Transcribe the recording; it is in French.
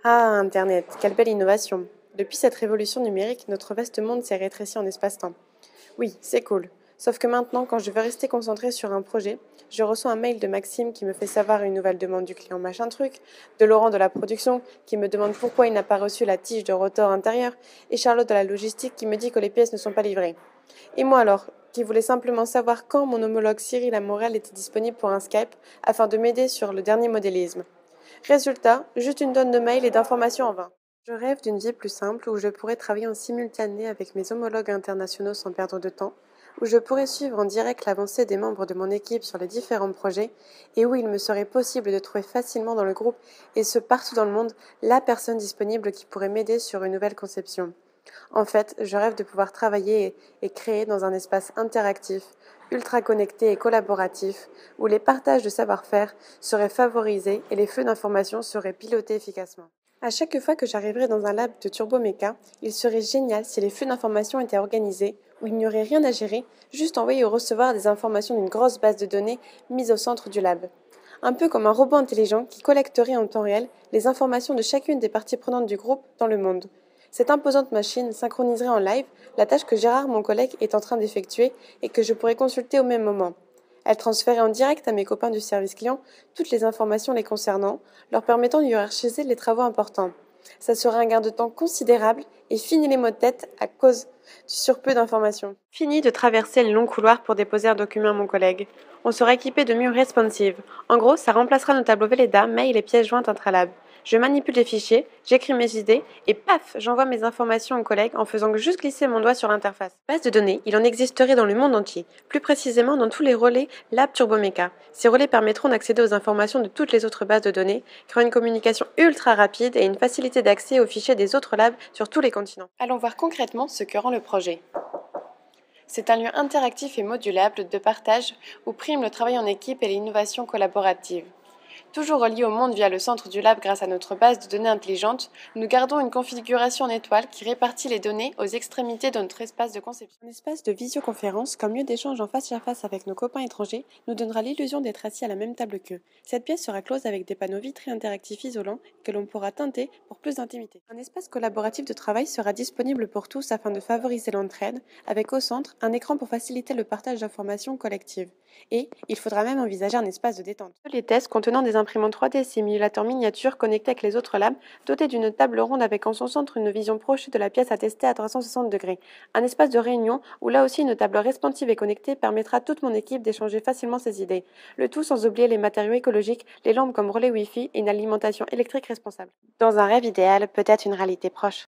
Ah, Internet, quelle belle innovation. Depuis cette révolution numérique, notre vaste monde s'est rétréci en espace-temps. Oui, c'est cool. Sauf que maintenant, quand je veux rester concentré sur un projet, je reçois un mail de Maxime qui me fait savoir une nouvelle demande du client machin truc, de Laurent de la production qui me demande pourquoi il n'a pas reçu la tige de rotor intérieur, et Charlotte de la logistique qui me dit que les pièces ne sont pas livrées. Et moi alors, qui voulais simplement savoir quand mon homologue Cyril Amorel était disponible pour un Skype afin de m'aider sur le dernier modélisme. Résultat, juste une tonne de mails et d'informations en vain. Je rêve d'une vie plus simple où je pourrais travailler en simultané avec mes homologues internationaux sans perdre de temps, où je pourrais suivre en direct l'avancée des membres de mon équipe sur les différents projets et où il me serait possible de trouver facilement dans le groupe, et ce partout dans le monde, la personne disponible qui pourrait m'aider sur une nouvelle conception. En fait, je rêve de pouvoir travailler et créer dans un espace interactif, ultra connecté et collaboratif, où les partages de savoir-faire seraient favorisés et les flux d'informations seraient pilotés efficacement. À chaque fois que j'arriverais dans un lab de turboméca, il serait génial si les flux d'informations étaient organisés, où il n'y aurait rien à gérer, juste envoyer ou recevoir des informations d'une grosse base de données mise au centre du lab. Un peu comme un robot intelligent qui collecterait en temps réel les informations de chacune des parties prenantes du groupe dans le monde. Cette imposante machine synchroniserait en live la tâche que Gérard, mon collègue, est en train d'effectuer et que je pourrais consulter au même moment. Elle transférait en direct à mes copains du service client toutes les informations les concernant, leur permettant de hiérarchiser les travaux importants. Ça serait un gain de temps considérable et fini les maux de tête à cause du surplus d'informations. Fini de traverser les longs couloirs pour déposer un document à mon collègue. On sera équipé de murs responsive. En gros, ça remplacera nos tableaux Velleda, mails et pièces jointes intralab. Je manipule les fichiers, j'écris mes idées et paf, j'envoie mes informations aux collègues en faisant juste glisser mon doigt sur l'interface. Base de données, il en existerait dans le monde entier, plus précisément dans tous les relais Lab Turboméca. Ces relais permettront d'accéder aux informations de toutes les autres bases de données, créant une communication ultra rapide et une facilité d'accès aux fichiers des autres labs sur tous les continents. Allons voir concrètement ce que rend le projet. C'est un lieu interactif et modulable de partage où prime le travail en équipe et l'innovation collaborative. Toujours relié au monde via le centre du lab grâce à notre base de données intelligente, nous gardons une configuration en étoile qui répartit les données aux extrémités de notre espace de conception. Un espace de visioconférence, comme lieu d'échange en face à face avec nos copains étrangers, nous donnera l'illusion d'être assis à la même table qu'eux. Cette pièce sera close avec des panneaux vitrés interactifs isolants que l'on pourra teinter pour plus d'intimité. Un espace collaboratif de travail sera disponible pour tous afin de favoriser l'entraide, avec au centre un écran pour faciliter le partage d'informations collectives. Et il faudra même envisager un espace de détente. Les tests contenant des imprimantes 3D et simulateurs miniatures connectés avec les autres labs, dotés d'une table ronde avec en son centre une vision proche de la pièce à tester à 360 degrés. Un espace de réunion où là aussi une table responsive et connectée permettra à toute mon équipe d'échanger facilement ses idées. Le tout sans oublier les matériaux écologiques, les lampes comme relais Wi-Fi et une alimentation électrique responsable. Dans un rêve idéal, peut-être une réalité proche.